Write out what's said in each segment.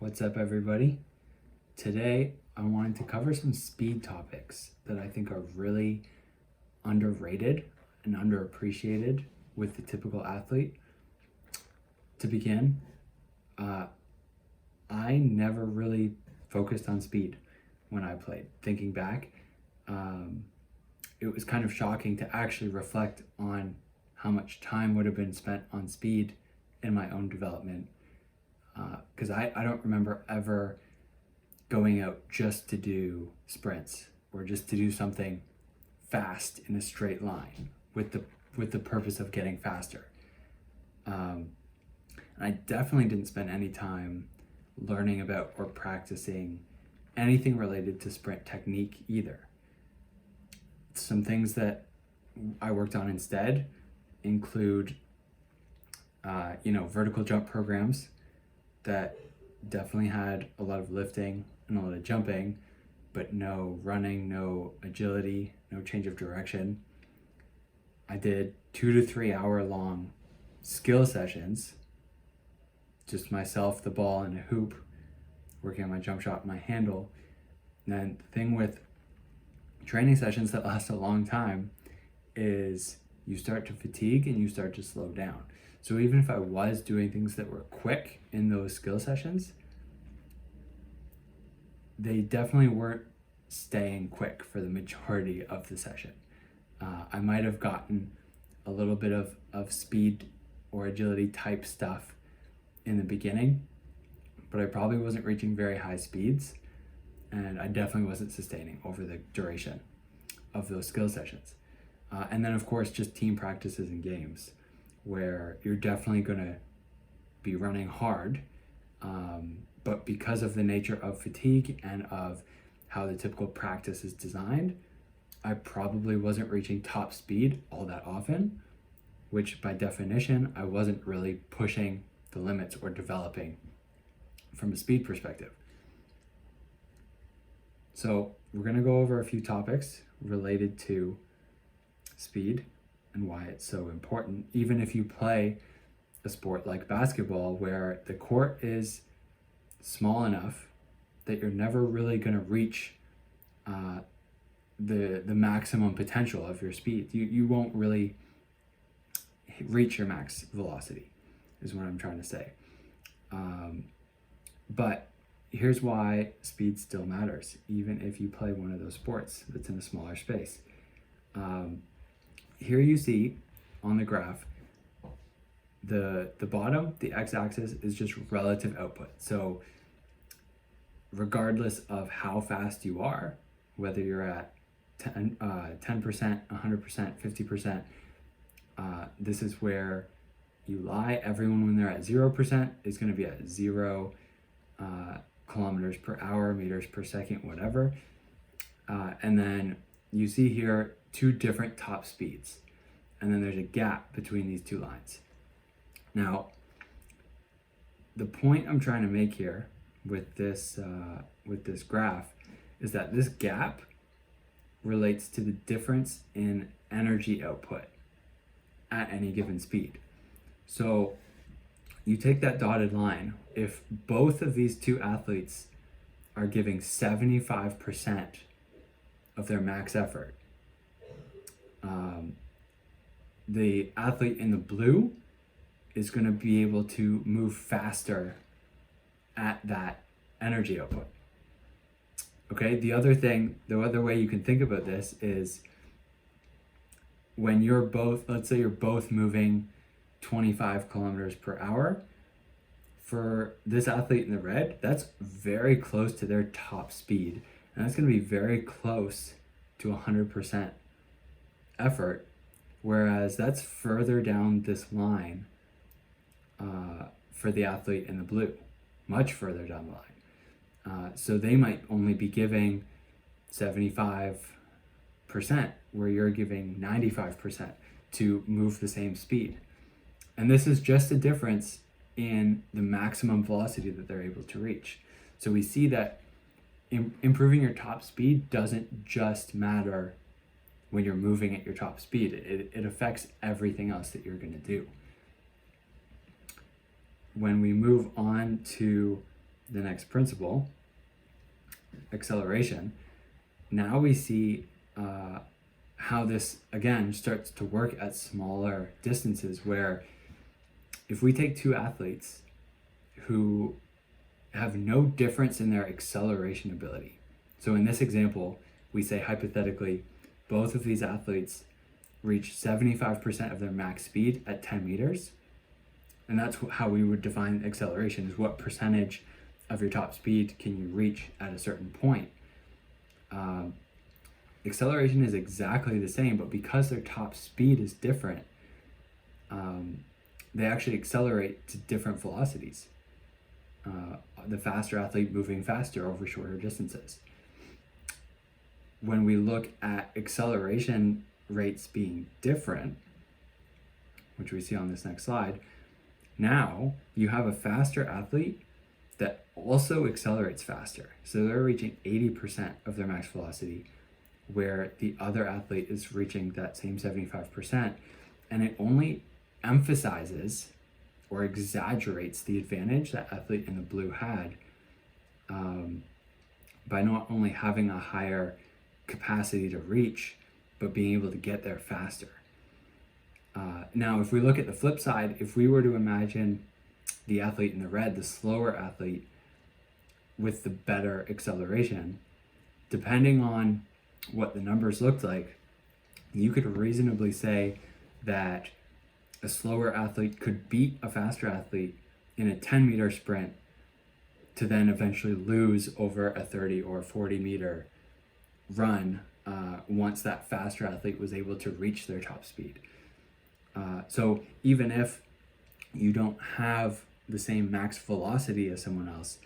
What's up, everybody? Today, I wanted to cover some speed topics that I think are really underrated and underappreciated with the typical athlete. To begin, I never really focused on speed when I played. Thinking back, it was kind of shocking to actually reflect on how much time would have been spent on speed in my own development. Because I don't remember ever going out just to do sprints or just to do something fast in a straight line with the purpose of getting faster. And I definitely didn't spend any time learning about or practicing anything related to sprint technique either. Some things that I worked on instead include, vertical jump programs that definitely had a lot of lifting and a lot of jumping, but no running, no agility, no change of direction. I did 2 to 3 hour long skill sessions, just myself, the ball, and a hoop, working on my jump shot, my handle. And then the thing with training sessions that last a long time is you start to fatigue and you start to slow down. So even if I was doing things that were quick in those skill sessions, they definitely weren't staying quick for the majority of the session. I might have gotten a little bit of speed or agility type stuff in the beginning, but I probably wasn't reaching very high speeds, and I definitely wasn't sustaining over the duration of those skill sessions. And then of course, just team practices and games, where you're definitely gonna be running hard, but because of the nature of fatigue and of how the typical practice is designed, I probably wasn't reaching top speed all that often, which by definition, I wasn't really pushing the limits or developing from a speed perspective. So we're gonna go over a few topics related to speed and why it's so important, even if you play a sport like basketball where the court is small enough that you're never really going to reach the maximum potential of your speed. You won't really reach your max velocity, is what I'm trying to say. But here's why speed still matters, even if you play one of those sports that's in a smaller space. Here you see on the graph, the bottom, the x-axis, is just relative output. So regardless of how fast you are, whether you're at 10%, 100%, 50%, this is where you lie. Everyone, when they're at 0%, is going to be at 0 kilometers per hour, meters per second, whatever. And then you see here 2 different top speeds, and then there's a gap between these 2 lines. Now, the point I'm trying to make here with this graph is that this gap relates to the difference in energy output at any given speed. So you take that dotted line, if both of these 2 athletes are giving 75% of their max effort, the athlete in the blue is going to be able to move faster at that energy output. Okay, the other way you can think about this is when you're both, let's say you're both moving 25 kilometers per hour, for this athlete in the red, that's very close to their top speed. And that's going to be very close to 100% effort, whereas that's further down this line for the athlete in the blue, much further down the line. So they might only be giving 75%, where you're giving 95% to move the same speed. And this is just a difference in the maximum velocity that they're able to reach. So we see that improving your top speed doesn't just matter when you're moving at your top speed. It affects everything else that you're going to do. When we move on to the next principle, acceleration, now we see how this again starts to work at smaller distances, where if we take two athletes who have no difference in their acceleration ability. So in this example, we say hypothetically, both of these athletes reach 75% of their max speed at 10 meters. And that's how we would define acceleration, is what percentage of your top speed can you reach at a certain point. Acceleration is exactly the same, but because their top speed is different, they actually accelerate to different velocities. The faster athlete moving faster over shorter distances. When we look at acceleration rates being different, which we see on this next slide, now you have a faster athlete that also accelerates faster. So they're reaching 80% of their max velocity, where the other athlete is reaching that same 75%. And it only emphasizes or exaggerates the advantage that athlete in the blue had by not only having a higher capacity to reach, but being able to get there faster. Now, if we look at the flip side, if we were to imagine the athlete in the red, the slower athlete with the better acceleration, depending on what the numbers looked like, you could reasonably say that a slower athlete could beat a faster athlete in a 10-meter sprint to then eventually lose over a 30 or 40-meter run once that faster athlete was able to reach their top speed. So even if you don't have the same max velocity as someone else,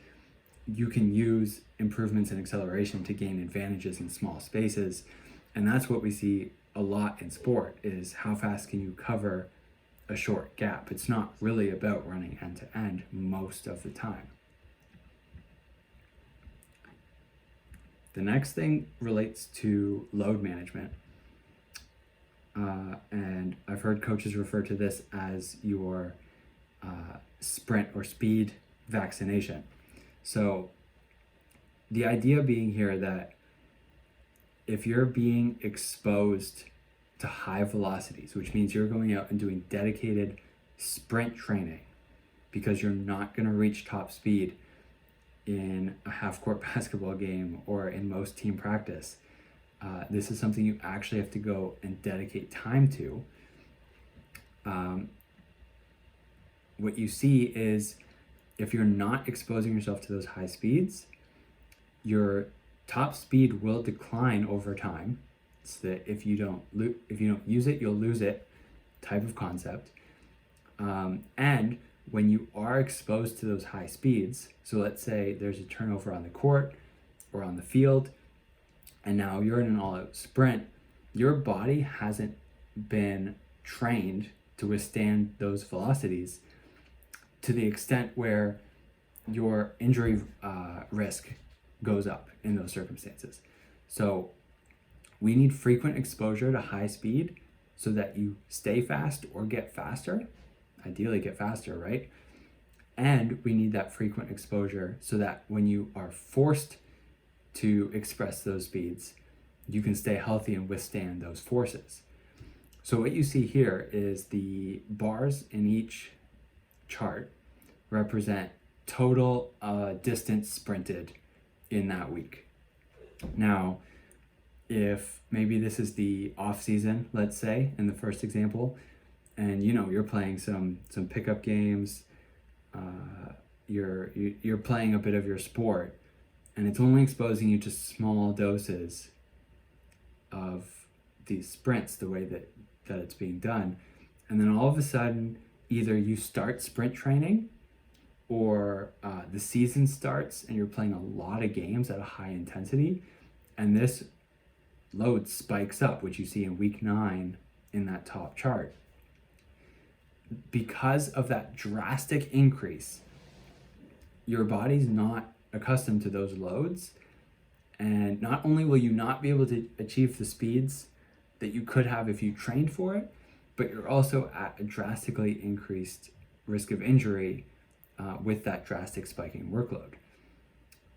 you can use improvements in acceleration to gain advantages in small spaces. And that's what we see a lot in sport, is how fast can you cover a short gap. It's not really about running end to end most of the time. The next thing relates to load management. And I've heard coaches refer to this as your sprint or speed vaccination. So the idea being here that if you're being exposed to high velocities, which means you're going out and doing dedicated sprint training because you're not going to reach top speed in a half-court basketball game or in most team practice, this is something you actually have to go and dedicate time to. What you see is if you're not exposing yourself to those high speeds, your top speed will decline over time. It's that if you don't use it, you'll lose it type of concept. And when you are exposed to those high speeds, so let's say there's a turnover on the court or on the field, and now you're in an all-out sprint, your body hasn't been trained to withstand those velocities to the extent where your injury risk goes up in those circumstances. So we need frequent exposure to high speed so that you stay fast or get faster, ideally get faster, right? And we need that frequent exposure so that when you are forced to express those speeds, you can stay healthy and withstand those forces. So what you see here is the bars in each chart represent total distance sprinted in that week. Now, if maybe this is the off season, let's say, in the first example, and you're playing some pickup games, you're playing a bit of your sport, and it's only exposing you to small doses of these sprints the way that it's being done, and then all of a sudden either you start sprint training or the season starts and you're playing a lot of games at a high intensity, and this load spikes up, which you see in week 9 in that top chart. Because of that drastic increase, your body's not accustomed to those loads, and not only will you not be able to achieve the speeds that you could have if you trained for it, but you're also at a drastically increased risk of injury with that drastic spiking workload.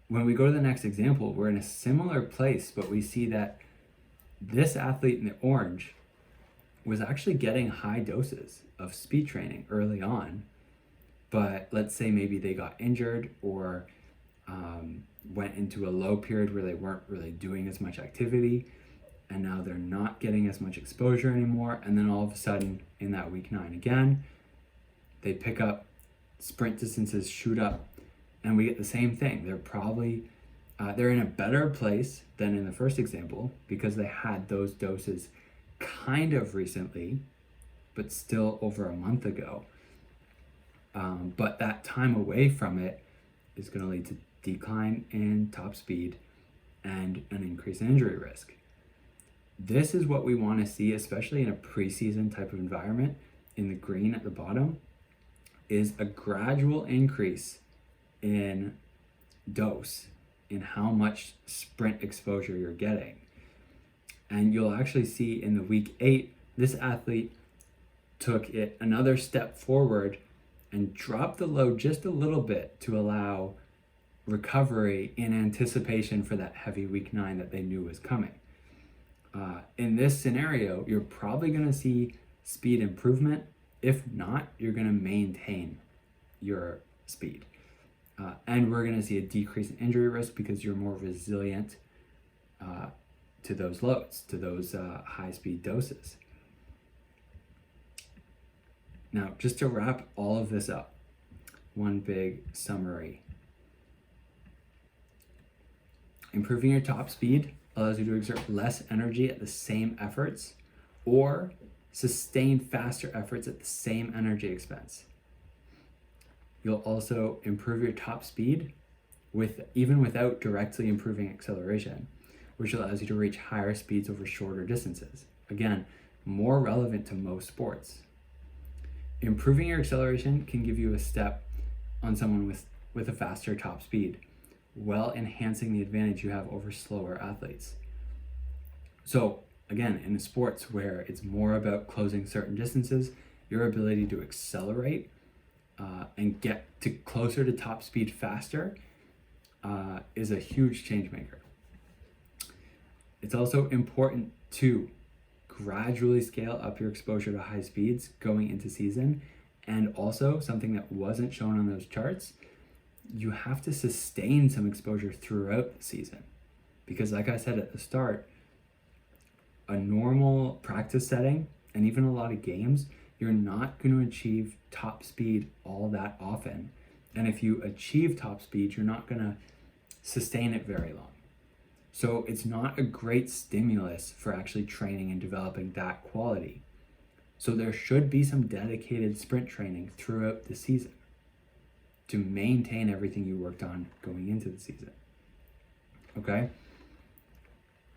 when we go to the next example, we're in a similar place, but we see that this athlete in the orange was actually getting high doses of speed training early on, but let's say maybe they got injured or went into a low period where they weren't really doing as much activity, and now they're not getting as much exposure anymore, and then all of a sudden in that week 9 again, they pick up sprint distances, shoot up, and we get the same thing. They're probably they're in a better place than in the first example because they had those doses kind of recently, but still over a month ago. But that time away from it is going to lead to decline in top speed and an increase in injury risk. This is what we want to see, especially in a preseason type of environment. In the green at the bottom is a gradual increase in dose, in how much sprint exposure you're getting. And you'll actually see in the week 8, this athlete took it another step forward and dropped the load just a little bit to allow recovery in anticipation for that heavy week 9 that they knew was coming. In this scenario, you're probably going to see speed improvement. If not, you're going to maintain your speed. And we're going to see a decrease in injury risk because you're more resilient to those loads, to those high speed doses. Now, just to wrap all of this up, one big summary. Improving your top speed allows you to exert less energy at the same efforts or sustain faster efforts at the same energy expense. You'll also improve your top speed even without directly improving acceleration, which allows you to reach higher speeds over shorter distances. Again, more relevant to most sports. Improving your acceleration can give you a step on someone with a faster top speed, while enhancing the advantage you have over slower athletes. So again, in sports where it's more about closing certain distances, your ability to accelerate and get to closer to top speed faster is a huge change maker. It's also important to gradually scale up your exposure to high speeds going into season, and also something that wasn't shown on those charts, you have to sustain some exposure throughout the season. Because like I said at the start, a normal practice setting and even a lot of games, you're not going to achieve top speed all that often. And if you achieve top speed, you're not going to sustain it very long. So it's not a great stimulus for actually training and developing that quality. So there should be some dedicated sprint training throughout the season to maintain everything you worked on going into the season. Okay?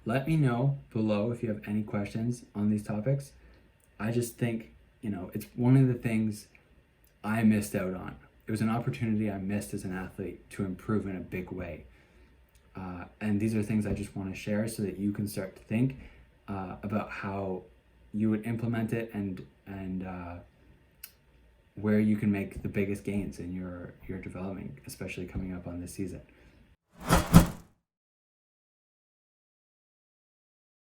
Let me know below if you have any questions on these topics. I just think, it's one of the things I missed out on. It was an opportunity I missed as an athlete to improve in a big way. And these are things I just want to share so that you can start to think about how you would implement it and where you can make the biggest gains in your development, especially coming up on this season.